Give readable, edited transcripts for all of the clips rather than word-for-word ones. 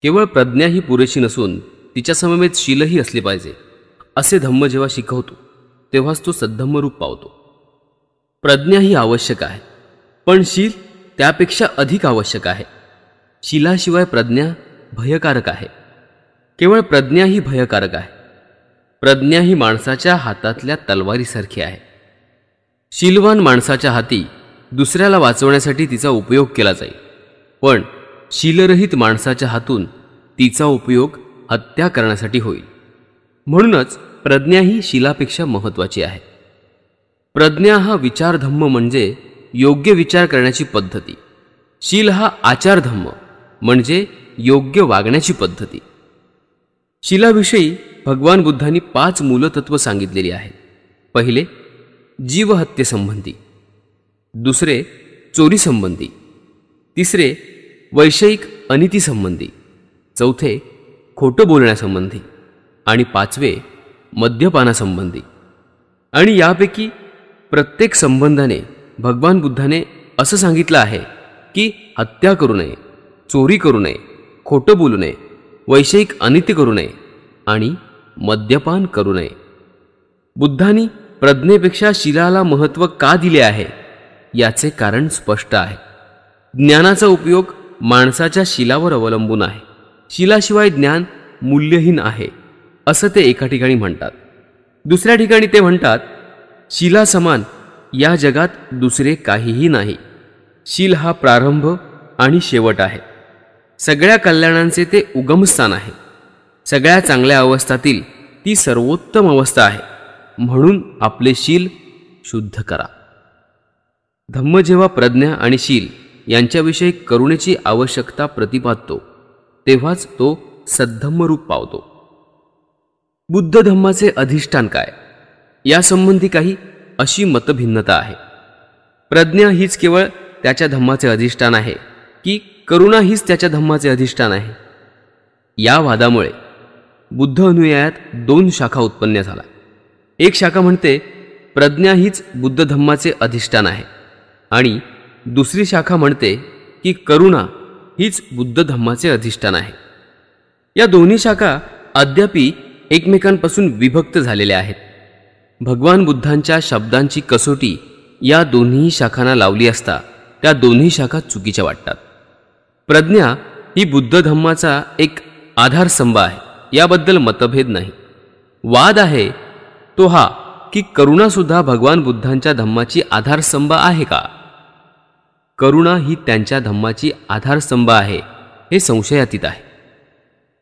केवळ प्रज्ञा ही पुरेशी नसून तिच्या समवेत शीलही असले पाहिजे असे धम्म जेव्हा शिकवतो तेव्हाच तो सद्धम्म रूप पावतो. प्रज्ञा ही आवश्यक आहे, पण शील त्यापेक्षा अधिक आवश्यक आहे. शीलाशिवाय प्रज्ञा भयकारक आहे. केवळ प्रज्ञा ही भयकारक आहे. प्रज्ञा ही माणसाच्या हातातल्या तलवारीसारखी आहे. शीलवान माणसाच्या हाती दुसऱ्याला वाचवण्यासाठी तिचा उपयोग केला जाईल, पण शीलरहित माणसाच्या हातून तिचा उपयोग हत्या करण्यासाठी होईल. म्हणूनच प्रज्ञा ही शीलापेक्षा महत्त्वाची आहे. प्रज्ञा हा विचारधम्म म्हणजे योग्य विचार करण्याची पद्धती. शील हा आचारधम्म म्हणजे योग्य वागण्याची पद्धती. शीलाविषयी भगवान बुद्धांनी 5 मूलतत्व सांगितलेली आहेत. पहिले जीवहत्येसंबंधी, दुसरे चोरीसंबंधी, तिसरे वैषयिक अनितीसंबंधी, चौथे खोटं बोलण्यासंबंधी आणि 5वे मद्यपानासंबंधी. आणि यापैकी प्रत्येक संबंधाने भगवान बुद्धाने असं सांगितलं आहे की हत्या करू नये, चोरी करू नये, खोटं बोलू नये, वैषयिक अनिती करू नये आणि मद्यपान करू नये. बुद्धांनी प्रज्ञेपेक्षा शीलाला महत्त्व का दिले आहे याचे कारण स्पष्ट आहे. ज्ञानाचा उपयोग माणसाच्या शीलावर अवलंबून आहे. शीलाशिवाय ज्ञान मूल्यहीन आहे असं ते एका ठिकाणी म्हणतात. दुसऱ्या ठिकाणी ते म्हणतात शीलासमान या जगात दुसरे काहीही नाही. शील हा प्रारंभ आणि शेवट आहे. सगळ्या कल्याणांचे ते उगमस्थान आहे. सगळ्या चांगल्या अवस्थातील ती सर्वोत्तम अवस्था आहे. म्हणून आपले शील शुद्ध करा. धम्म जेव्हा प्रज्ञा आणि शील यांच्याविषयी करुणेची आवश्यकता प्रतिपादतो तेव्हाच तो सद्धम्म रूप पावतो. बुद्ध धम्माचे अधिष्ठान काय यासंबंधी काही अशी मतभिन्नता आहे. प्रज्ञा हीच केवळ त्याच्या धम्माचे अधिष्ठान आहे की करुणा हीच त्याच्या धम्माचे अधिष्ठान आहे. या वादामुळे बुद्ध अनुयायात 2 शाखा उत्पन्न झाला. एक शाखा म्हणते प्रज्ञा हीच बुद्ध धम्माचे अधिष्ठान आहे आणि दुसरी शाखा म्हणते की करुणा हीच बुद्ध धम्माचे अधिष्ठान आहे. या दोन्ही शाखा अद्यापि एकमेकांपासून विभक्त झालेल्या आहेत. भगवान बुद्धांच्या शब्दांची कसोटी या दोन्ही शाखांना लावली असता त्या दोन्ही शाखा चुकीच्या वाटतात. प्रज्ञा ही बुद्ध धम्माचा एक आधारस्तंभ आहे, याबद्दल मतभेद नाही. वाद आहे तो हा की करुणासुद्धा भगवान बुद्धांच्या धम्माची आधारस्तंभ आहे का. करुणा ही त्यांच्या धम्माची आधारस्तंभ आहे हे संशयातीत आहे.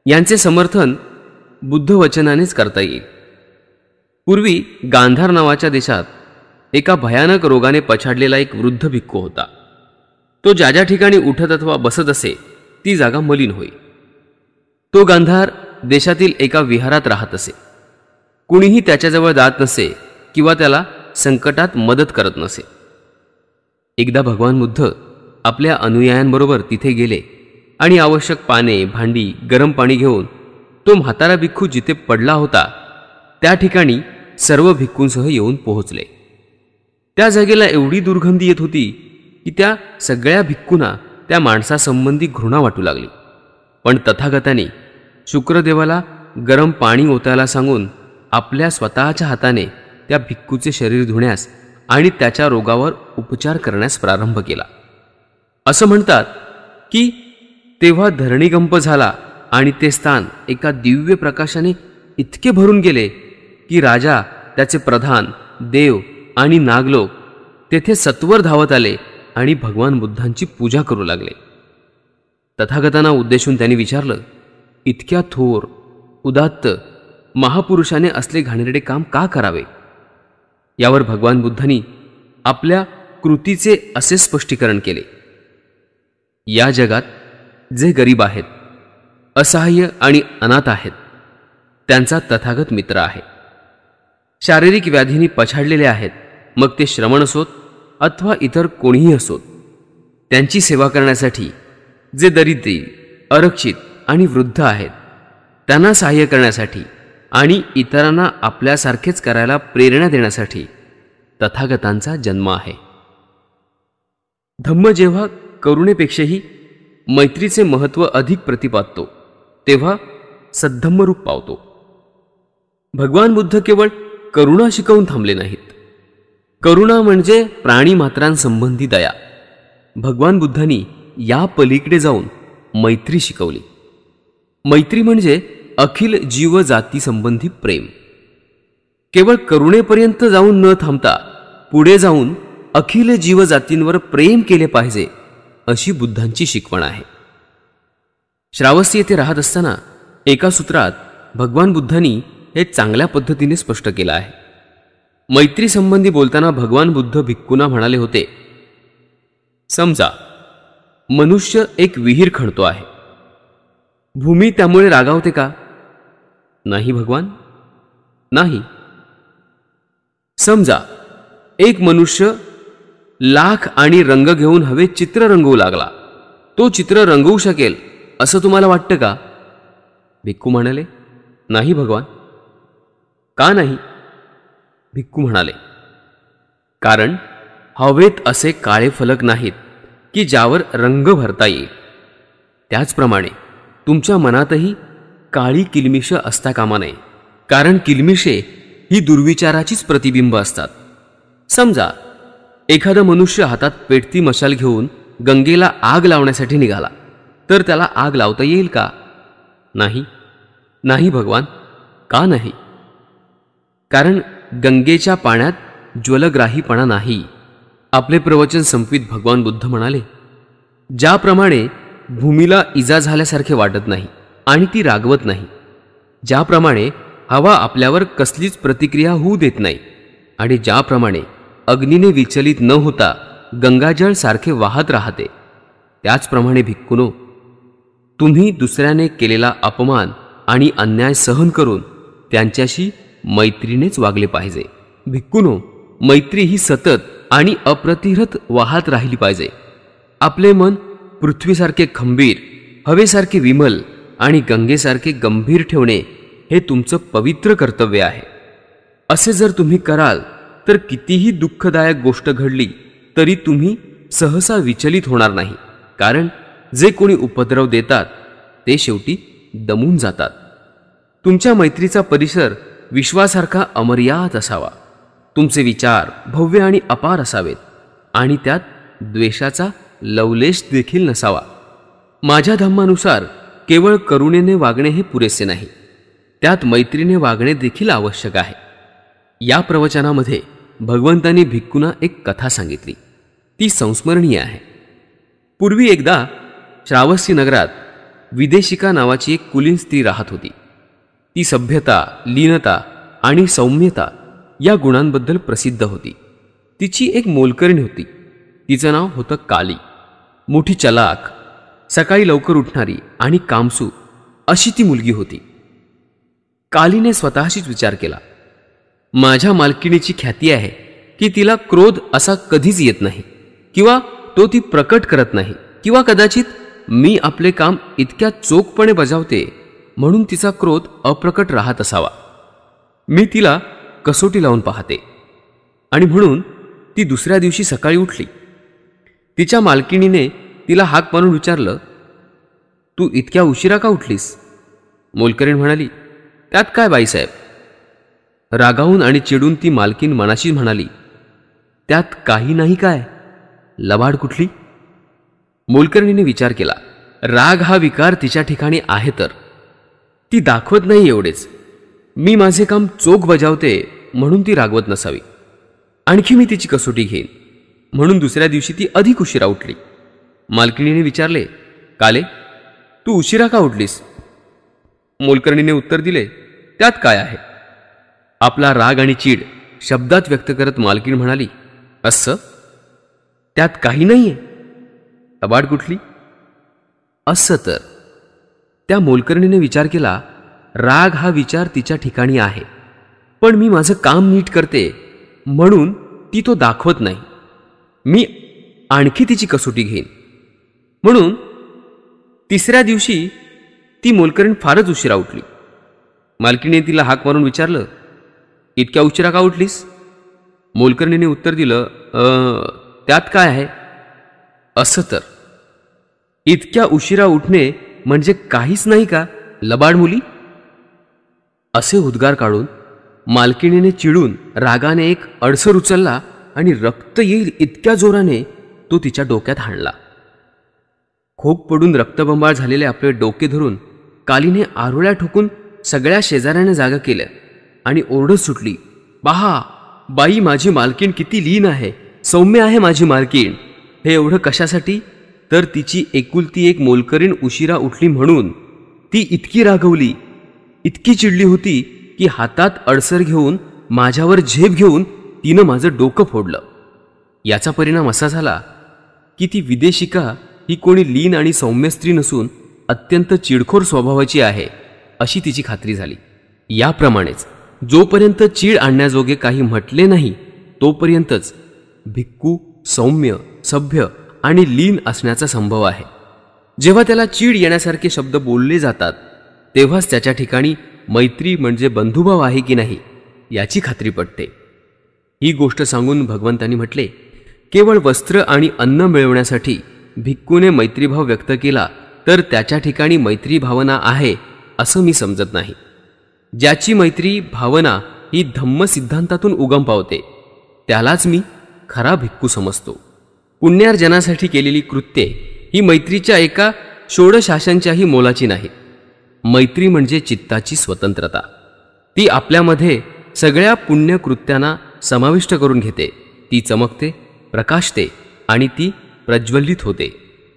यांचे समर्थन बुद्ध वचनानेच करता येईल. पूर्वी गांधार नावाच्या देशात एका भयानक रोगाने पछाडलेला एक वृद्ध भिक्खू होता. तो ज्या ज्या ठिकाणी उठत अथवा बसत असे ती जागा मलिन होई. तो गांधार देशातील एका विहारात राहत असे. कुणीही त्याच्याजवळ जात नसे किंवा त्याला संकटात मदत करत नसे. एकदा भगवान बुद्ध आपल्या अनुयायांबरोबर तिथे गेले आणि आवश्यक पाने, भांडी, गरम पाणी घेऊन तो म्हातारा भिक्खू जिथे पडला होता त्या ठिकाणी सर्व भिक्खूंसह येऊन पोहोचले. त्या जागेला एवढी दुर्गंधी येत होती की त्या सगळ्या भिक्खूंना त्या माणसासंबंधी घृणा वाटू लागली. पण तथागताने शुक्रदेवाला गरम पाणी ओतायला सांगून आपल्या स्वतःच्या हाताने त्या भिक्खूचे शरीर धुण्यास आणि त्याच्या रोगावर उपचार करण्यास प्रारंभ केला. असं म्हणतात की तेव्हा धरणीकंप झाला आणि ते स्थान एका दिव्य प्रकाशाने इतके भरून गेले की राजा, त्याचे प्रधान, देव आणि नागलोक तेथे सत्वर धावत आले आणि भगवान बुद्धांची पूजा करू लागले. तथागतांना उद्देशून त्यांनी विचारलं, इतक्या थोर, उदात्त महापुरुषाने असले घाणेरडे काम का करावे. यावर भगवान बुद्धांनी आपल्या कृतीचे असे स्पष्टीकरण केले, या जगात जे गरीब आहेत, असहाय्य आणि अनाथ आहेत त्यांचा तथागत मित्र आहे. शारीरिक व्याधींनी पछाडलेले आहेत, मग ते श्रमण असोत अथवा इतर कोणीही असोत, त्यांची सेवा करण्यासाठी जे दरिद्री, अरक्षित आणि वृद्ध आहेत त्यांना सहाय्य करण्यासाठी आणि इतरांना आपल्यासारखेच करायला प्रेरणा देण्यासाठी तथागतांचा जन्म आहे. धम्म जेव्हा करुणेपेक्षाही मैत्रीचे महत्त्व अधिक प्रतिपादतो तेव्हा सद्धम्म रूप पावतो. भगवान बुद्ध केवळ करुणा शिकवून थांबले नाहीत. करुणा म्हणजे प्राणीमात्रांसंबंधी दया. भगवान बुद्धांनी या पलीकडे जाऊन मैत्री शिकवली. मैत्री म्हणजे अखिल जीवजाती संबंधी प्रेम. केवळ करुणेपर्यंत जाऊन न थांबता पुढे जाऊन अखिल जीवजातींवर प्रेम केले पाहिजे, अशी बुद्धांची शिकवण आहे. श्रावस्ती येथे राहत असताना एका सूत्रात भगवान बुद्धांनी हे चांगल्या पद्धतीने स्पष्ट केलं आहे. मैत्री संबंधी बोलताना भगवान बुद्ध भिक्खूंना म्हणाले होते, समजा मनुष्य एक विहीर खणतो आहे. भूमी त्यामुळे रागावते का? नाही भगवान, नाही. समजा एक मनुष्य लाख आणि रंग घेऊन हवेत चित्र रंगवू लागला. तो चित्र रंगवू शकेल असं तुम्हाला वाटतं का? भिक्खू म्हणाले, नाही भगवान. का नाही? भिक्खू म्हणाले, कारण हवेत असे काळे फलक नाहीत की ज्यावर रंग भरता येईल. त्याचप्रमाणे तुमच्या मनातही काळी किलमिश असता कामा नये, कारण किलमिशे ही दुर्विचाराचीच प्रतिबिंब असतात. समजा एखादा मनुष्य हातात पेटती मशाल घेऊन गंगेला आग लावण्यासाठी निघाला, तर त्याला आग लावता येईल का? नाही. नाही भगवान. का नाही? कारण गंगेच्या पाण्यात ज्वलग्राहीपणा नाही. आपले प्रवचन संपवित भगवान बुद्ध म्हणाले, ज्याप्रमाणे भूमीला इजा झाल्यासारखे वाटत नाही आणि ती रागवत नाही, ज्याप्रमाणे हवा आपल्यावर कसलीच प्रतिक्रिया होऊ देत नाही, आणि ज्याप्रमाणे अग्नीने विचलित न होता गंगाजळ सारखे वाहत राहते, त्याचप्रमाणे भिक्खूनो, तुम्ही दुसऱ्याने केलेला अपमान आणि अन्याय सहन करून त्यांच्याशी मैत्रीनेच वागले पाहिजे. भिक्खूनो, मैत्री ही सतत आणि अप्रतिहत वाहत राहिली पाहिजे. आपले मन पृथ्वीसारखे खंबीर, हवेसारखे विमल आणि गंगेसारखे गंभीर ठेवणे हे तुमचं पवित्र कर्तव्य आहे. असे जर तुम्ही कराल तर कितीही दुःखदायक गोष्ट घडली तरी तुम्ही सहसा विचलित होणार नाही, कारण जे कोणी उपद्रव देतात ते शेवटी दमून जातात. तुमच्या मैत्रीचा परिसर विश्वासारखा अमर्याद असावा. तुमचे विचार भव्य आणि अपार असावेत आणि त्यात द्वेषाचा लवलेश देखील नसावा. माझ्या धम्मानुसार केवळ करुणेने वागणे हे पुरेसे नाही, त्यात मैत्रीने वागणे देखील आवश्यक आहे. या प्रवचनामध्ये भगवंतांनी भिक्खूंना एक कथा सांगितली. ती संस्मरणीय आहे. पूर्वी एकदा श्रावस्ती नगरात विदेशिका नावाची एक कुलीन स्त्री राहत होती. ती सभ्यता, लीनता आणि सौम्यता या गुणांबद्दल प्रसिद्ध होती. तिची एक मोलकरीण होती. तिचं नाव होतं काली. मोठी चलाक, सकाळी लवकर उठणारी आणि कामसू अशी ती मुलगी होती. कालीने स्वतःशीच विचार केला, माझ्या मालकिणीची ख्याती आहे की तिला क्रोध असा कधीच येत नाही, किंवा तो ती प्रकट करत नाही, किंवा कदाचित मी आपले काम इतक्या चोखपणे बजावते म्हणून तिचा क्रोध अप्रकट राहत असावा. मी तिला कसोटी लावून पाहते. आणि म्हणून ती दुसऱ्या दिवशी सकाळी उठली. तिच्या मालकिणीने तिला हाक मारून विचारलं, तू इतक्या उशिरा का उठलीस? मोलकरीण म्हणाली, त्यात काय बाईसाहेब? रागावून आणि चिडून ती मालकीण मनाशी म्हणाली, त्यात काही नाही काय, लबाड कुठली? मोलकर्णीने विचार केला, राग हा विकार तिच्या ठिकाणी आहे तर ती दाखवत नाही एवढेच. मी माझे काम चोख बजावते म्हणून ती रागवत नसावी. आणखी मी तिची कसोटी घेईन. म्हणून दुसऱ्या दिवशी ती अधिक उशिरा उठली. मालकिणीने विचारले, काले, तू उशिरा का उठलीस? मोलकर्णीने उत्तर दिले, त्यात काय आहे? आपला राग आणि चीड शब्दात व्यक्त करत मालकीण म्हणाली, असं? त्यात काही नाहीये, लबाड कुठली? असं तर. त्या मोलकर्णीने विचार केला, राग हा विचार तिच्या ठिकाणी आहे, पण मी माझं काम नीट करते म्हणून ती तो दाखवत नाही. मी आणखी तिची कसोटी घेईन. म्हणून तिसऱ्या दिवशी ती मोलकरीण फारच उशिरा उठली. मालकीने तिला हाक मारून विचारलं, इतक्या उशिरा का उठलीस? मोलकर्णीने उत्तर दिलं, त्यात काय आहे? असं तर. इतक्या उशिरा उठणे म्हणजे काहीच नाही का? लबाड मुली? असे उद्गार काढून मालकिणीने चिडून रागाने एक अडसर उचलला आणि रक्त येईल इतक्या जोराने तो तिच्या डोक्यात हाणला. खोक पडून रक्तबंबाळ झालेले आपले डोके धरून कालीने आरोळ्या ठोकून सगळ्या शेजाऱ्याने जागा केलं आणि ओरडत सुटली, पहा बाई, माझी मालकीण किती लीन आहे, सौम्य आहे माझी मालकीण. हे एवढं कशासाठी? तर तिची एकुलती एक मोलकरीण उशिरा उठली म्हणून. ती इतकी रागवली, इतकी चिडली होती की हातात अडसर घेऊन माझ्यावर झेप घेऊन तिनं माझं डोकं फोडलं. याचा परिणाम असा झाला की ती विदेशिका ही कोणी लीन आणि सौम्य स्त्री नसून अत्यंत चिडखोर स्वभावाची आहे अशी तिची खात्री झाली. याप्रमाणेच जोपर्यंत चीड आणण्याजोगे काही म्हटले नाही तोपर्यंतच भिक्खू सौम्य, सभ्य आणि लीन असण्याचा संभव आहे. जेव्हा त्याला चीड येण्यासारखे शब्द बोलले जातात तेव्हाच त्याच्या ठिकाणी मैत्री म्हणजे बंधुभाव आहे की नाही याची खात्री पटते. ही गोष्ट सांगून भगवंतांनी म्हटले, केवळ वस्त्र आणि अन्न मिळवण्यासाठी भिक्खूने मैत्रीभाव व्यक्त केला तर त्याच्या ठिकाणी मैत्री भावना आहे असं मी समजत नाही. ज्याची मैत्री भावना ही धम्म सिद्धांतातून उगम पावते त्यालाच मी खरा भिक्खू समजतो. पुण्यार्जनासाठी केलेली कृत्ये ही मैत्रीच्या एका षोडशाशांच्याही मोलाची नाही. मैत्री म्हणजे चित्ताची स्वतंत्रता. ती आपल्यामध्ये सगळ्या पुण्यकृत्यांना समाविष्ट करून घेते. ती चमकते, प्रकाशते आणि ती प्रज्वलित होते.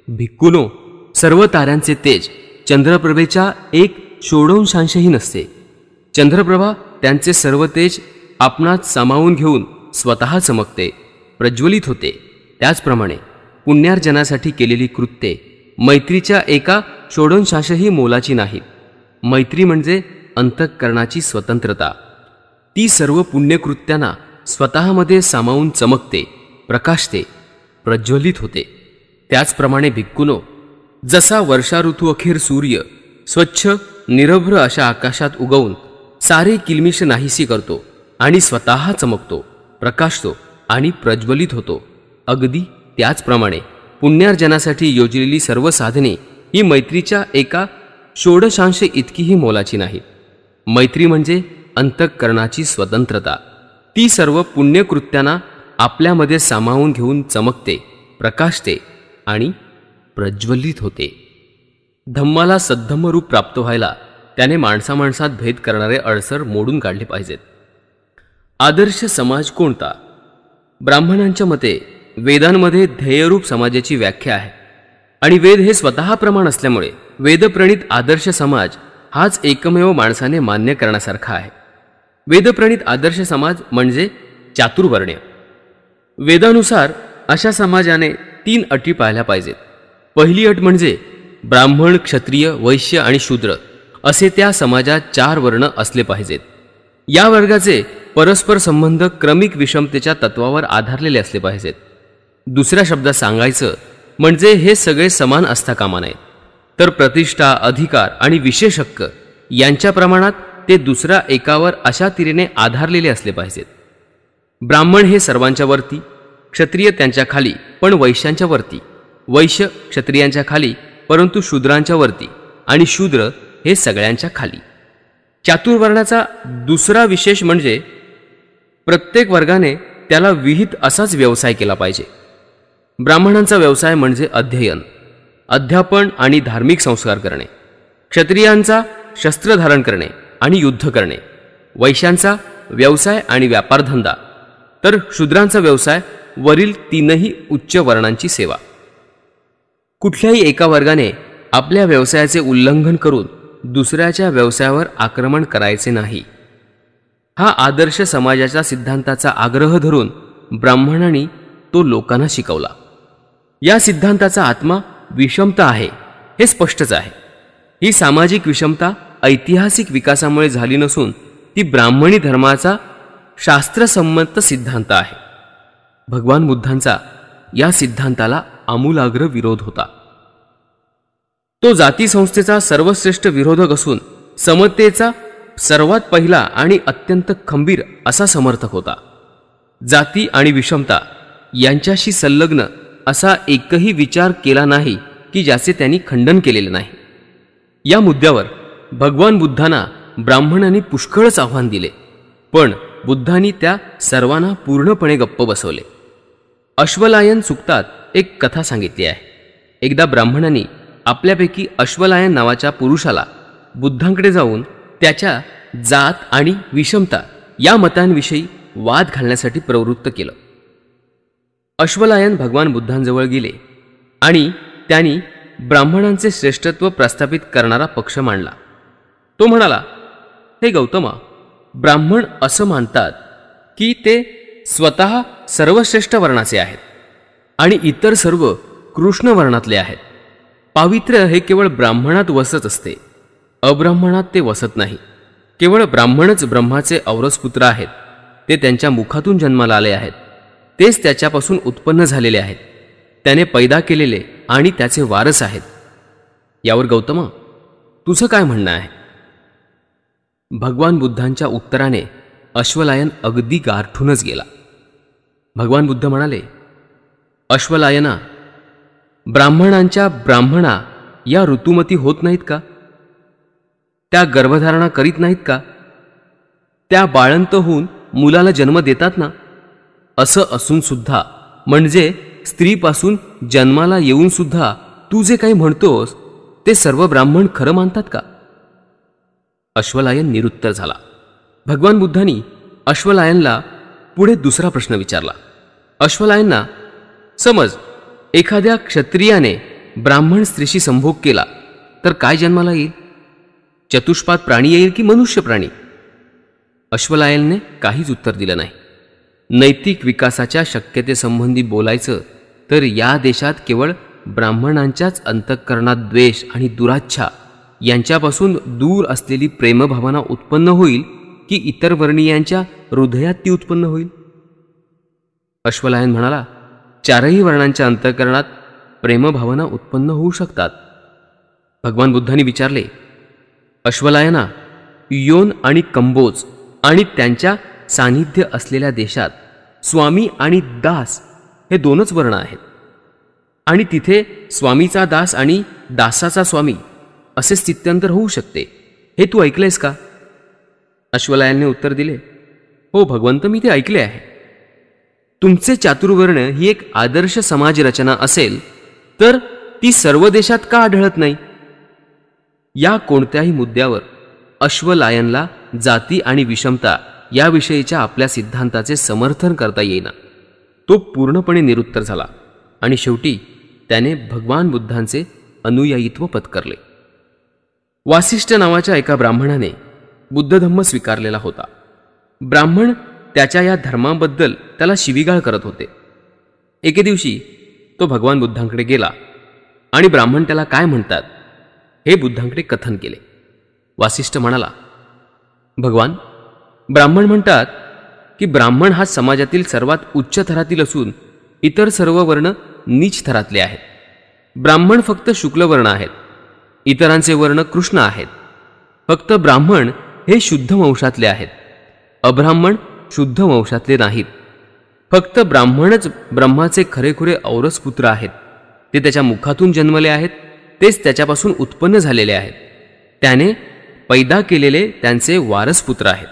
भिक्खूनो, सर्व ताऱ्यांचे तेज चंद्रप्रभेच्या एक षोडशांशही नसते. चंद्रप्रभा त्यांचे सर्व तेज आपणात सामावून घेऊन स्वतः चमकते, प्रज्वलित होते. त्याचप्रमाणे पुण्यार्जनासाठी केलेली कृत्ये मैत्रीच्या एका षोडशांशही मोलाची नाहीत. मैत्री म्हणजे अंतःकरणाची स्वतंत्रता. ती सर्व पुण्यकृत्यांना स्वतःमध्ये सामावून चमकते, प्रकाशते, प्रज्वलित होते. त्याचप्रमाणे भिक्खूनो, जसा वर्षा ऋतू अखेर सूर्य स्वच्छ निरभ्र अशा आकाशात उगवून सारे किलमिश नाहीसी करतो आणि स्वतः चमकतो, प्रकाशतो आणि प्रज्वलित होतो, अगदी त्याचप्रमाणे पुण्यार्जनासाठी योजलेली सर्व साधने ही मैत्रीच्या एका षोडशांश इतकीही मोलाची नाहीत. मैत्री म्हणजे अंतःकरणाची स्वतंत्रता. ती सर्व पुण्यकृत्यांना आपल्यामध्ये सामावून घेऊन चमकते, प्रकाशते आणि प्रज्वलित होते. धम्माला सद्धम्म रूप प्राप्त व्हायला त्याने माणसामाणसात भेद करणारे अडसर मोडून काढले पाहिजेत. आदर्श समाज कोणता? ब्राह्मणांच्या मते वेदांमध्ये ध्येयरूप समाजाची व्याख्या आहे आणि वेद हे स्वतः प्रमाण असल्यामुळे वेदप्रणित आदर्श समाज हाच एकमेव माणसाने मान्य करण्यासारखा आहे. वेदप्रणित आदर्श समाज म्हणजे चातुर्वर्ण्य. वेदानुसार अशा समाजाने 3 अटी पाळल्या पाहिजेत. पहिली अट म्हणजे ब्राह्मण, क्षत्रिय, वैश्य आणि शूद्र असे त्या समाजात 4 वर्ण असले पाहिजेत. या वर्गाचे परस्पर संबंध क्रमिक विषमतेच्या तत्वावर आधारलेले असले पाहिजेत. दुसऱ्या शब्दात सांगायचं म्हणजे हे सगळे समान असता कामा नयेत, तर प्रतिष्ठा, अधिकार आणि विशेष हक्क यांच्या प्रमाणात ते दुसऱ्या एकावर अशा तऱ्हेने आधारलेले असले पाहिजेत. ब्राह्मण हे सर्वांच्या वरती, क्षत्रिय त्यांच्या खाली पण वैश्यांच्या वरती, वैश्य क्षत्रियांच्या खाली परंतु शूद्रांच्या वरती आणि शूद्र हे सगळ्यांच्या खाली. चातुर्वर्णाचा दुसरा विशेष म्हणजे प्रत्येक वर्गाने त्याला विहित असाच व्यवसाय केला पाहिजे. ब्राह्मणांचा व्यवसाय म्हणजे अध्ययन, अध्यापन आणि धार्मिक संस्कार करणे. क्षत्रियांचा शस्त्र धारण करणे आणि युद्ध करणे. वैश्यांचा व्यवसाय आणि व्यापारधंदा, तर शूद्रांचा व्यवसाय वरील 3ही उच्च वर्णांची सेवा. कुठल्याही एका वर्गाने आपल्या व्यवसायाचे उल्लंघन करून दुसऱ्याच्या व्यवसायावर आक्रमण करायचे नाही. हा आदर्श समाजाच्या सिद्धांताचा आग्रह धरून ब्राह्मणांनी तो लोकांना शिकवला. या सिद्धांताचा आत्मा विषमता आहे हे स्पष्टच आहे. ही सामाजिक विषमता ऐतिहासिक विकासामुळे झाली नसून ती ब्राह्मणी धर्माचा शास्त्रसंमत सिद्धांत आहे. भगवान बुद्धांचा या सिद्धांताला आमूलाग्र विरोध होता. तो जाती संस्थेचा सर्वश्रेष्ठ विरोधक असून समतेचा सर्वात पहिला आणि अत्यंत खंबीर असा समर्थक होता. जाती आणि विषमता यांच्याशी संलग्न असा एकही विचार केला नाही की ज्याचे त्यांनी खंडन केलेले नाही. या मुद्द्यावर भगवान बुद्धांना ब्राह्मणांनी पुष्कळच आव्हान दिले, पण बुद्धांनी त्या सर्वांना पूर्णपणे गप्प बसवले. अश्वलायन सूक्तात एक कथा सांगितली आहे. एकदा ब्राह्मणांनी आपल्यापैकी अश्वलायन नावाच्या पुरुषाला बुद्धांकडे जाऊन त्याच्या जात आणि विषमता या मतांविषयी वाद घालण्यासाठी प्रवृत्त केलं. अश्वलायन भगवान बुद्धांजवळ गेले आणि त्यांनी ब्राह्मणांचे श्रेष्ठत्व प्रस्थापित करणारा पक्ष मांडला. तो म्हणाला, हे गौतमा, ब्राह्मण असं मानतात की ते स्वतः सर्वश्रेष्ठ वर्णाचे आहेत आणि इतर सर्व कृष्ण वर्णातले आहेत. पावित्र्य हे केवळ ब्राह्मणात वसत असते, अब्राह्मणात ते वसत नाही. केवळ ब्राह्मणच ब्रह्माचे औरसपुत्र आहेत. ते त्यांच्या मुखातून जन्माला आले आहेत. तेच त्याच्यापासून उत्पन्न झालेले आहेत. त्याने पैदा केलेले आणि त्याचे वारस आहेत. यावर गौतमा, तुझं काय म्हणणं आहे? भगवान बुद्धांच्या उत्तराने अश्वलायन अगदी गारठूनच गेला. भगवान बुद्ध म्हणाले, अश्वलायना, ब्राह्मणांच्या ब्राह्मणा या ऋतुमती होत नाहीत का? त्या गर्भधारणा करीत नाहीत का? त्या बाळंत होऊन मुलाला जन्म देतात ना? असं असून सुद्धा, म्हणजे स्त्रीपासून जन्माला येऊन सुद्धा तू जे काही म्हणतोस ते सर्व ब्राह्मण खरं मानतात का? अश्वलायन निरुत्तर झाला. भगवान बुद्धांनी अश्वलायनला पुढे दुसरा प्रश्न विचारला. अश्वलायनना, समज एखाद्या क्षत्रियाने ब्राह्मण स्त्रीशी संभोग केला तर काय जन्माला येईल? चतुष्पाद प्राणी येईल की मनुष्य प्राणी? अश्वलायनने काहीच उत्तर दिलं नाही. नैतिक विकासाच्या शक्यतेसंबंधी बोलायचं तर या देशात केवळ ब्राह्मणांच्याच अंतःकरणात द्वेष आणि दुराच्छा यांच्यापासून दूर असलेली प्रेमभावना उत्पन्न होईल की इतर वर्णीयांच्या हृदयात ती उत्पन्न होईल? अश्वलायन म्हणाला, चारही वर्णांच्या अंतःकरणात प्रेमभावना उत्पन्न होऊ शकतात. भगवान बुद्धांनी विचारले, अश्वलायना, योन आणि कंबोज आणि त्यांच्या सान्निध्य असलेल्या देशात स्वामी आणि दास हे दोनच वर्ण आहेत आणि तिथे स्वामीचा दास आणि दासाचा स्वामी असे स्थित्यंतर होऊ शकते. हे तू ऐकलेस का? अश्वलायनने उत्तर दिले, हो भगवंत, मी ते ऐकले आहे. तुमचे चातुर्वर्ण ही एक आदर्श समाज रचना असेल तर ती सर्व देशात का आढळत नाही? या कोणत्याही मुद्द्यावर अश्वलायनला जाती आणि विषमता याविषयीच्या आपल्या सिद्धांताचे समर्थन करता येईना. तो पूर्णपणे निरुत्तर झाला आणि शेवटी त्याने भगवान बुद्धांचे अनुयायित्व पत्करले. वासिष्ठ नावाच्या एका ब्राह्मणाने बुद्धधम्म स्वीकारलेला होता. ब्राह्मण त्याच्या या धर्माबद्दल त्याला शिवीगाळ करत होते. एके दिवशी तो भगवान बुद्धांकडे गेला आणि ब्राह्मण त्याला काय म्हणतात हे बुद्धांकडे कथन केले. वासिष्ठ म्हणाला, भगवान, ब्राह्मण म्हणतात की ब्राह्मण हा समाजातील सर्वात उच्च थरातील असून इतर सर्व वर्ण नीच थरातले आहेत. ब्राह्मण फक्त शुक्ल वर्ण आहेत, इतरांचे वर्ण कृष्ण आहेत. फक्त ब्राह्मण हे शुद्ध वंशातले आहेत, अब्राह्मण शुद्ध वंशातले नाहीत. फक्त ब्राह्मणच ब्रह्माचे खरेखुरे औरसपुत्र आहेत. ते त्याच्या मुखातून जन्मले आहेत, तेच त्याच्यापासून उत्पन्न झालेले आहेत. त्याने पैदा केलेले त्यांचे वारसपुत्र आहेत.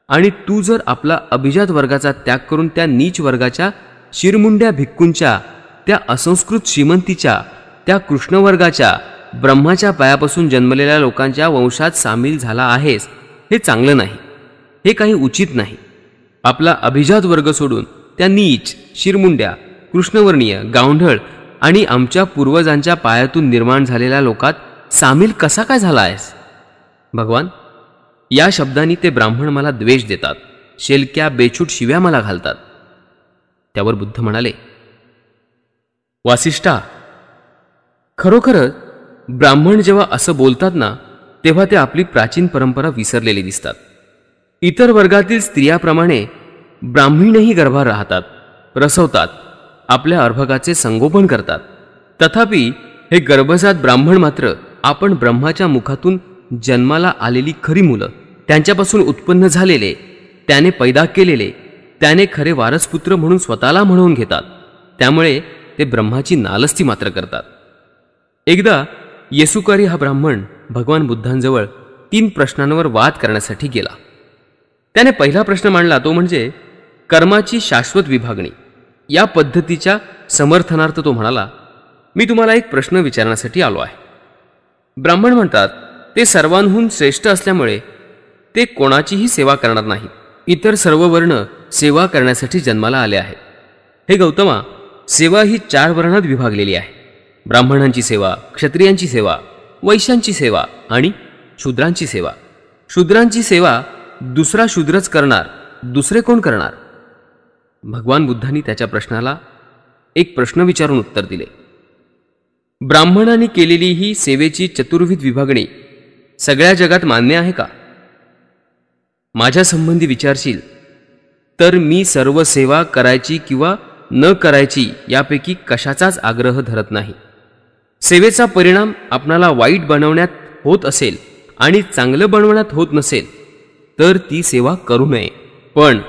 आणि तू जर आपला अभिजात वर्गाचा त्याग करून त्या नीच वर्गाच्या शिरमुंड्या भिक्कूंच्या, त्या असंस्कृत श्रीमंतीच्या, त्या कृष्णवर्गाच्या ब्रह्माच्या पायापासून जन्मलेल्या लोकांच्या वंशात सामील झाला आहेस, हे चांगलं नाही. हे काही उचित नाही. आपला अभिजात वर्ग सोडून त्या नीच, शिरमुंड्या, कृष्णवर्णीय, गावंढळ आणि आमच्या पूर्वजांच्या पायातून निर्माण झालेल्या लोकात सामील कसा काय झाला आहेस? भगवान, या शब्दांनी ते ब्राह्मण मला द्वेष देतात, शेलक्या बेछूट शिव्या मला घालतात. त्यावर बुद्ध म्हणाले, वासिष्ठा, खरोखरच ब्राह्मण जेव्हा असं बोलतात ना, तेव्हा ते आपली प्राचीन परंपरा विसरलेली दिसतात. इतर वर्गातील स्त्रियाप्रमाणे ब्राह्मणही गर्भात राहतात, प्रसवतात, आपल्या अर्भकाचे संगोपन करतात. तथापि हे गर्भजात ब्राह्मण मात्र आपण ब्रह्माच्या मुखातून जन्माला आलेली खरी मुलं, त्यांच्यापासून उत्पन्न झालेले, त्याने पैदा केलेले, त्याने खरे वारसपुत्र म्हणून स्वतःला म्हणवून घेतात. त्यामुळे ते ब्रह्माची नालस्ती मात्र करतात. एकदा येसुकारी हा ब्राह्मण भगवान बुद्धांजवळ 3 प्रश्नांवर वाद करण्यासाठी गेला. त्याने पहिला प्रश्न मांडला, तो म्हणजे कर्माची शाश्वत विभागणी. या पद्धतीच्या समर्थनार्थ तो म्हणाला, मी तुम्हाला एक प्रश्न विचारण्यासाठी आलो आहे. ब्राह्मण म्हणतात ते सर्वांहून श्रेष्ठ असल्यामुळे ते कोणाचीही सेवा करणार नाहीत. इतर सर्व वर्ण सेवा करण्यासाठी जन्माला आले आहेत. हे गौतमा, सेवा ही 4 वर्णात विभागलेली आहे. ब्राह्मणांची सेवा, क्षत्रियांची सेवा, वैश्यांची सेवा आणि शूद्रांची सेवा. शूद्रांची सेवा दुसरा शूद्रच करणार, दुसरे कोण करणार? भगवान बुद्धांनी त्याच्या प्रश्नाला एक प्रश्न विचारून उत्तर दिले. ब्राह्मणांनी केलेली ही सेवेची चतुर्विध विभागणी सगळ्या जगात मान्य आहे का? माझ्या संबंधी विचारशील तर मी सर्व सेवा करायची किंवा न करायची यापैकी कशाचाच आग्रह धरत नाही. सेवेचा परिणाम आपणाला वाईट बनवण्यात होत असेल आणि चांगलं बनवण्यात होत नसेल तर ती सेवा करू नये. पण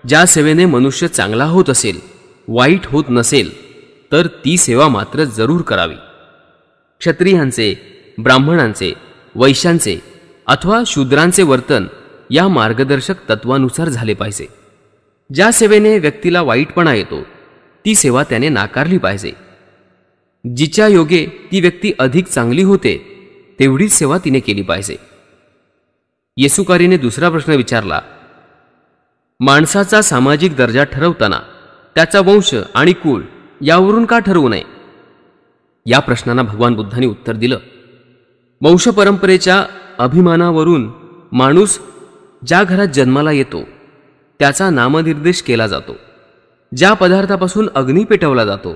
ज्या सेवेने मनुष्य चांगला होत असेल, वाईट होत नसेल, तर ती सेवा मात्र जरूर करावी. क्षत्रियांचे, ब्राह्मणांचे, वैश्यांचे अथवा शूद्रांचे वर्तन या मार्गदर्शक तत्वानुसार झाले पाहिजे. ज्या सेवेने व्यक्तीला वाईटपणा येतो ती सेवा त्याने नाकारली पाहिजे. जिच्या योगे ती व्यक्ती अधिक चांगली होते तेवढीच सेवा तिने केली पाहिजे. येसुकारीने दुसरा प्रश्न विचारला, माणसाचा सामाजिक दर्जा ठरवताना त्याचा वंश आणि कुळ यावरून का ठरवू नये? या प्रश्नांना भगवान बुद्धांनी उत्तर दिलं, वंशपरंपरेच्या अभिमानावरून माणूस ज्या घरात जन्माला येतो त्याचा नामनिर्देश केला जातो. ज्या पदार्थापासून अग्नी पेटवला जातो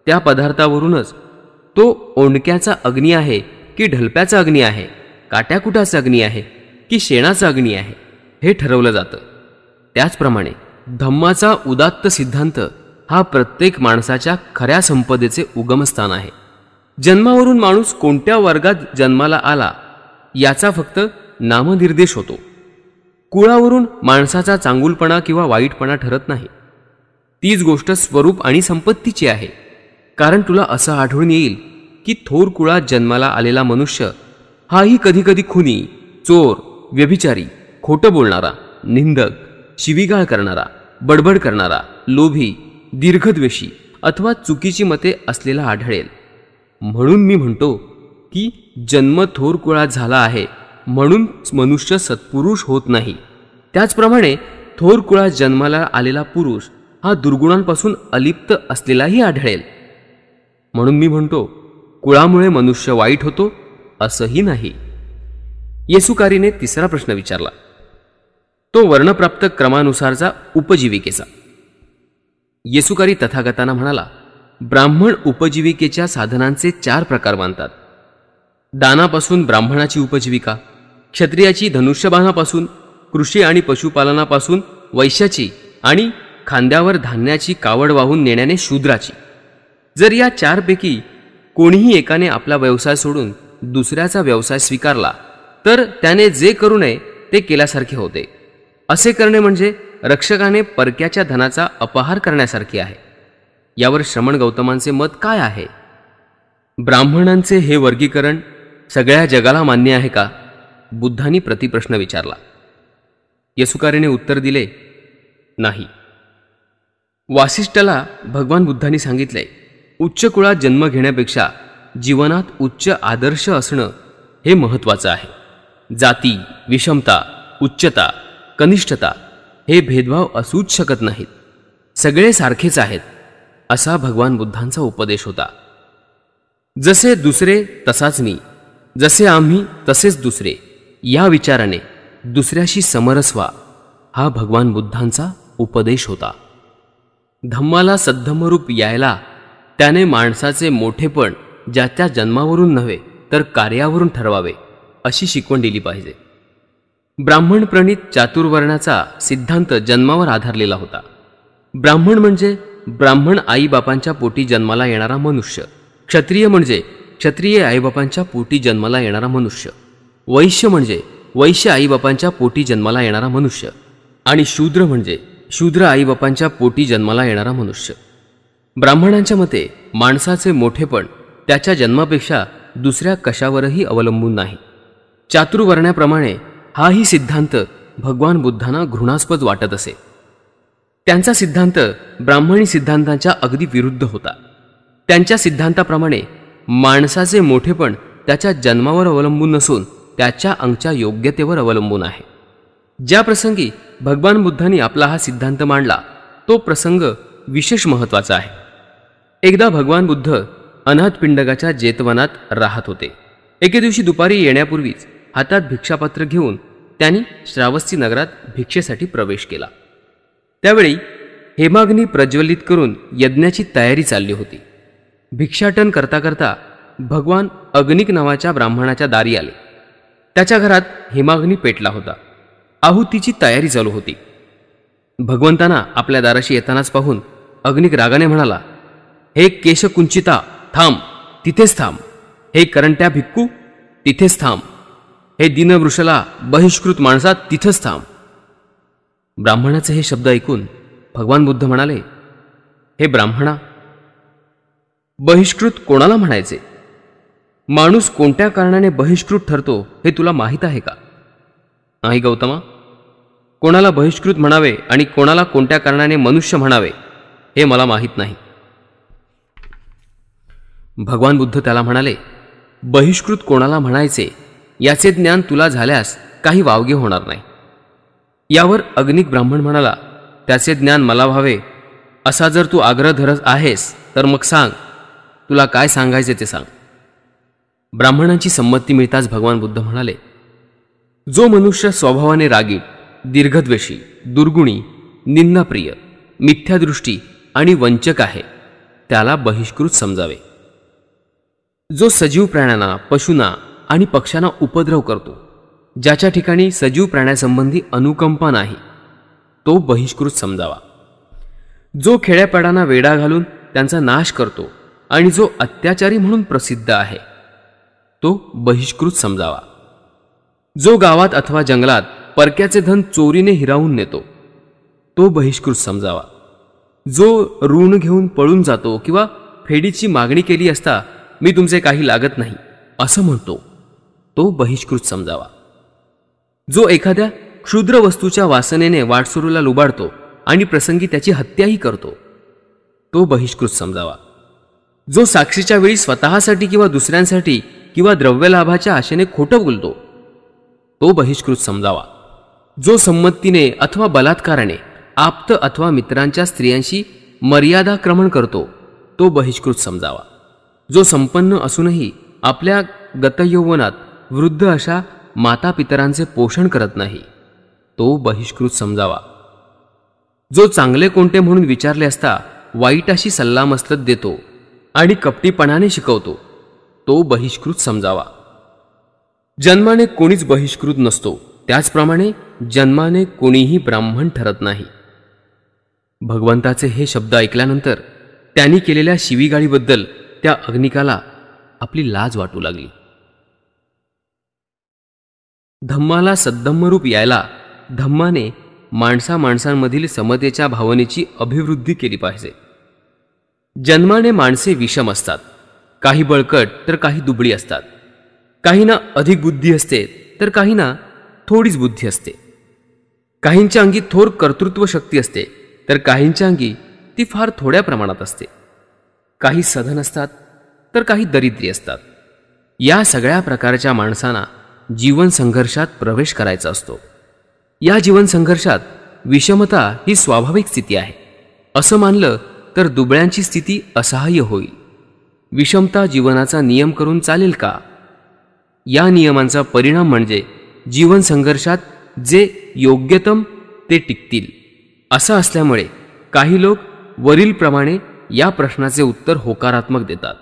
त्या पदार्थावरूनच तो ओंडक्याचा अग्नी आहे की ढलप्याचा अग्नी आहे, काट्याकुटाचा अग्नी आहे की शेणाचा अग्नी आहे हे ठरवलं जातं. त्याचप्रमाणे धम्माचा उदात्त सिद्धांत हा प्रत्येक माणसाच्या खऱ्या संपदेचे उगमस्थान आहे. जन्मावरून माणूस कोणत्या वर्गात जन्माला आला याचा फक्त नामनिर्देश होतो. कुळावरून माणसाचा चांगुलपणा किंवा वाईटपणा ठरत नाही. तीच गोष्ट स्वरूप आणि संपत्तीची आहे. कारण तुला असं आढळून येईल की थोर कुळात जन्माला आलेला मनुष्य हाही कधीकधी खुनी, चोर, व्यभिचारी, खोटं बोलणारा, निंदक, शिवीगाळ करणारा, बडबड करणारा, लोभी, दीर्घद्वेषी अथवा चुकीची मते असलेला आढळेल. म्हणून मी म्हणतो की जन्म थोर कुळात झाला आहे म्हणून मनुष्य सत्पुरुष होत नाही. त्याचप्रमाणे थोर कुळात जन्माला आलेला पुरुष हा दुर्गुणांपासून अलिप्त असलेलाही आढळेल. म्हणून मी म्हणतो कुळामुळे मनुष्य वाईट होतो असंही नाही. येसुकारीने तिसरा प्रश्न विचारला, तो वर्णप्राप्त क्रमानुसारचा उपजीविकेचा. येसुकारी तथागतांना म्हणाला, ब्राह्मण उपजीविकेच्या साधनांचे 4 प्रकार मानतात. दानापासून ब्राह्मणाची उपजीविका, क्षत्रियाची धनुष्यबाणापासून, कृषी आणि पशुपालनापासून वैश्याची आणि खांद्यावर धान्याची कावड वाहून नेण्याने शूद्राची. जर या 4 पैकी कोणीही एकाने आपला व्यवसाय सोडून दुसऱ्याचा व्यवसाय स्वीकारला तर त्याने जे करू नये ते केल्यासारखे होते. असे करणे म्हणजे रक्षकाने परक्याच्या धनाचा अपहार करण्यासारखे आहे. यावर श्रमण गौतमांचे मत काय आहे? ब्राह्मणांचे हे वर्गीकरण सगळ्या जगाला मान्य आहे का? बुद्धांनी प्रतिप्रश्न विचारला. येसुकारीने उत्तर दिले, नाही. वासिष्ठाला भगवान बुद्धांनी सांगितले, उच्च कुळात जन्म घेण्यापेक्षा जीवनात उच्च आदर्श असणं हे महत्त्वाचं आहे. जाती, विषमता, उच्चता, कनिष्ठता हे भेदभाव असूच शकत नाहीत. सगळे सारखेच आहेत असा भगवान बुद्धांचा उपदेश होता. जसे दुसरे तसाच मी, जसे आम्ही तसेच दुसरे या विचाराने दुसऱ्याशी समरस व्हा हा भगवान बुद्धांचा उपदेश होता. धम्माला सद्धम्मरूप यायला त्याने माणसाचे मोठेपण ज्याच्या जन्मावरून नव्हे तर कार्यावरून ठरवावे अशी शिकवण दिली पाहिजे. ब्राह्मण प्रणित चातुर्वर्णाचा सिद्धांत जन्मावर आधारलेला होता. ब्राह्मण म्हणजे ब्राह्मण आईबापांच्या पोटी जन्माला येणारा मनुष्य, क्षत्रिय म्हणजे क्षत्रिय आईबापांच्या पोटी जन्माला येणारा मनुष्य, वैश्य म्हणजे वैश्य आईबापांच्या पोटी जन्माला येणारा मनुष्य आणि शूद्र म्हणजे शूद्र आईबापांच्या पोटी जन्माला येणारा मनुष्य. ब्राह्मणांच्या मते माणसाचे मोठेपण त्याच्या जन्मापेक्षा दुसऱ्या कशावरही अवलंबून नाही. चातुर्वर्ण्याप्रमाणे हाही सिद्धांत भगवान बुद्धांना घृणास्पद वाटत असे. त्यांचा सिद्धांत ब्राह्मणी सिद्धांतांच्या अगदी विरुद्ध होता. त्यांच्या सिद्धांताप्रमाणे माणसाचे मोठेपण त्याच्या जन्मावर अवलंबून नसून त्याच्या अंगच्या योग्यतेवर अवलंबून आहे. ज्या प्रसंगी भगवान बुद्धांनी आपला हा सिद्धांत मांडला तो प्रसंग विशेष महत्त्वाचा आहे. एकदा भगवान बुद्ध अनाथपिंडकाच्या जेतवनात राहत होते. एके दिवशी दुपारी येण्यापूर्वीच हातात भिक्षापत्र घेऊन त्यांनी श्रावस्ती नगरात भिक्षेसाठी प्रवेश केला. त्यावेळी हेमाग्नी प्रज्वलित करून यज्ञाची तयारी चालली होती. भिक्षाटन करता करता भगवान अग्निक नावाच्या ब्राह्मणाच्या दारी आले. त्याच्या घरात हेमाग्नी पेटला होता. आहुतीची तयारी चालू होती. भगवंतांना आपल्या दाराशी येतानाच पाहून अग्निक रागाने म्हणाला, हे केशकुंचिता थांब, तिथेच थांब. हे करंट्या भिक्खू तिथेच थांब. हे दीनवृषला बहिष्कृत माणसा तिथंच थांब. ब्राह्मणाचे हे शब्द ऐकून भगवान बुद्ध म्हणाले, हे ब्राह्मणा, बहिष्कृत कोणाला म्हणायचे? माणूस कोणत्या कारणाने बहिष्कृत ठरतो हे तुला माहीत आहे का? नाही गौतमा, कोणाला बहिष्कृत म्हणावे आणि कोणाला कोणत्या कारणाने मनुष्य म्हणावे हे मला माहीत नाही. भगवान बुद्ध त्याला म्हणाले, बहिष्कृत कोणाला म्हणायचे याचे ज्ञान तुला झाल्यास काही वावगे होणार नाही. यावर अग्निक ब्राह्मण म्हणाला, त्याचे ज्ञान मला व्हावे असा जर तू आग्रह धरत आहेस तर मग सांग, तुला काय सांगायचे ते सांग. ब्राह्मणांची संमती मिळताच भगवान बुद्ध म्हणाले, जो मनुष्य स्वभावाने रागीट, दीर्घद्वेषी, दुर्गुणी, निंदाप्रिय, मिथ्यादृष्टी आणि वंचक आहे त्याला बहिष्कृत समजावे. जो सजीव प्राण्यांना, पशूंना आणि पक्ष्यांना उपद्रव करतो, ज्याच्या ठिकाणी सजीव प्राण्यासंबंधी अनुकंपा नाही, तो बहिष्कृत समजावा. जो खेड्यापाड्यांना वेढा घालून त्यांचा नाश करतो आणि जो अत्याचारी म्हणून प्रसिद्ध आहे तो बहिष्कृत समजावा. जो गावात अथवा जंगलात परक्याचे धन चोरीने हिरावून नेतो तो बहिष्कृत समजावा. जो ऋण घेऊन पळून जातो किंवा फेडीची मागणी केली असता मी तुमचे काही लागत नाही असं म्हणतो तो बहिष्कृत समजावा. जो एखाद्या क्षुद्र वस्तूच्या वासनेने वाटसरूला लुबाडतो आणि प्रसंगी त्याची हत्याही करतो तो बहिष्कृत समजावा. जो साक्षीच्या वेळी स्वतःसाठी किंवा दुसऱ्यांसाठी किंवा द्रव्यलाभाच्या आशेने खोटं बोलतो तो बहिष्कृत समजावा. जो संमतीने अथवा बलात्काराने आप्त अथवा मित्रांच्या स्त्रियांशी मर्यादाक्रमण करतो तो बहिष्कृत समजावा. जो संपन्न असूनही आपल्या गतयौवनात वृद्ध अशा मातापितरांचे पोषण करत नाही तो बहिष्कृत समजावा. जो चांगले कोणते म्हणून विचारले असता वाईटाशी सल्लामसलत देतो आणि कपटीपणाने शिकवतो तो बहिष्कृत समजावा. जन्माने कोणीच बहिष्कृत नसतो, त्याचप्रमाणे जन्माने कोणीही ब्राह्मण ठरत नाही. भगवंताचे हे शब्द ऐकल्यानंतर त्यांनी केलेल्या शिवीगाळीबद्दल त्या अग्निकाला आपली लाज वाटू लागली. धम्माला सद्धम्मरूप यायला धम्माने माणसांमधील समतेच्या भावनेची अभिवृद्धी केली पाहिजे. जन्माने माणसे विषम असतात, काही बळकट तर काही दुबळी असतात, काहींना अधिक बुद्धी असते तर काहींना थोडीच बुद्धी असते, काहींच्या अंगी थोर कर्तृत्व शक्ती असते तर काहींच्या अंगी ती फार थोड्या प्रमाणात असते, काही सधन असतात तर काही दरिद्री असतात. या सगळ्या प्रकारच्या माणसांना जीवन संघर्षात प्रवेश करायचा असतो. या जीवन संघर्षात विषमता ही स्वाभाविक स्थिती आहे असं मानलं तर दुबळ्यांची स्थिती असहाय्य होईल. विषमता जीवनाचा नियम करून चालेल का? या नियमांचा परिणाम म्हणजे जीवन संघर्षात जे योग्यतम ते टिकतील. असं असल्यामुळे काही लोक वरीलप्रमाणे या प्रश्नाचे उत्तर होकारात्मक देतात.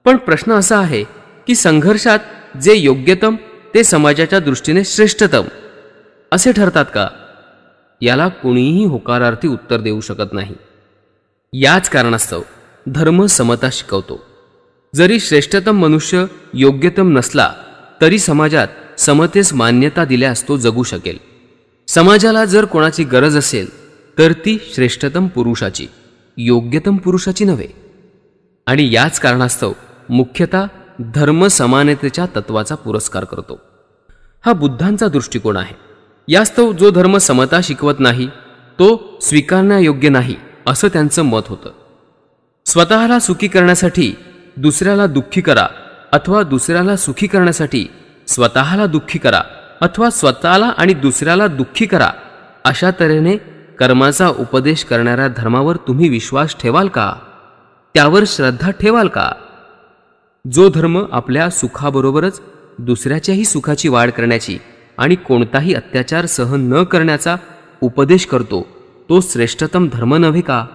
पण प्रश्न असा आहे की संघर्षात जे योग्यतम ते समाजाच्या दृष्टीने श्रेष्ठतम असे ठरतात का? याला कोणीही होकारार्थी उत्तर देऊ शकत नाही. याच कारणास्तव धर्म समता शिकवतो. जरी श्रेष्ठतम मनुष्य योग्यतम नसला तरी समाजात समतेस मान्यता दिल्यास तो जगू शकेल. समाजाला जर कोणाची गरज असेल तर ती श्रेष्ठतम पुरुषाची, योग्यतम पुरुषाची नव्हे. आणि याच कारणास्तव मुख्यतः धर्म समानतेच्या तत्वाचा पुरस्कार करतो. हा बुद्धांचा दृष्टिकोन आहे. यास्तव जो धर्म समता शिकवत नाही तो स्वीकारण्यायोग्य नाही असं त्यांचं मत होतं. स्वतःला सुखी करण्यासाठी दुसऱ्याला दुःखी करा अथवा दुसऱ्याला सुखी करण्यासाठी स्वतःला दुःखी करा अथवा स्वतःला आणि दुसऱ्याला दुःखी करा, अशा तऱ्हेने कर्माचा उपदेश करणाऱ्या धर्मावर तुम्ही विश्वास ठेवाल का? त्यावर श्रद्धा ठेवाल का? जो धर्म आपल्या सुखाबरोबरच दुसऱ्याच्याही सुखाची वाढ करण्याची आणि कोणताही अत्याचार सहन न करण्याचा उपदेश करतो तो श्रेष्ठतम धर्म नव्हे का?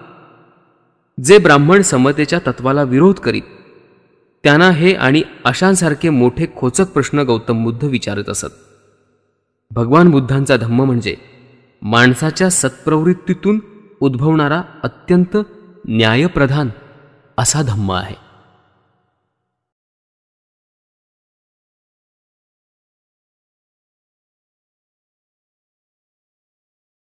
जे ब्राह्मण समतेच्या तत्वाला विरोध करीत त्यांना हे आणि अशांसारखे मोठे खोचक प्रश्न गौतम बुद्ध विचारत असत. भगवान बुद्धांचा धम्म म्हणजे माणसाच्या सत्प्रवृत्तीतून उद्भवणारा अत्यंत न्यायप्रधान असा धम्म आहे.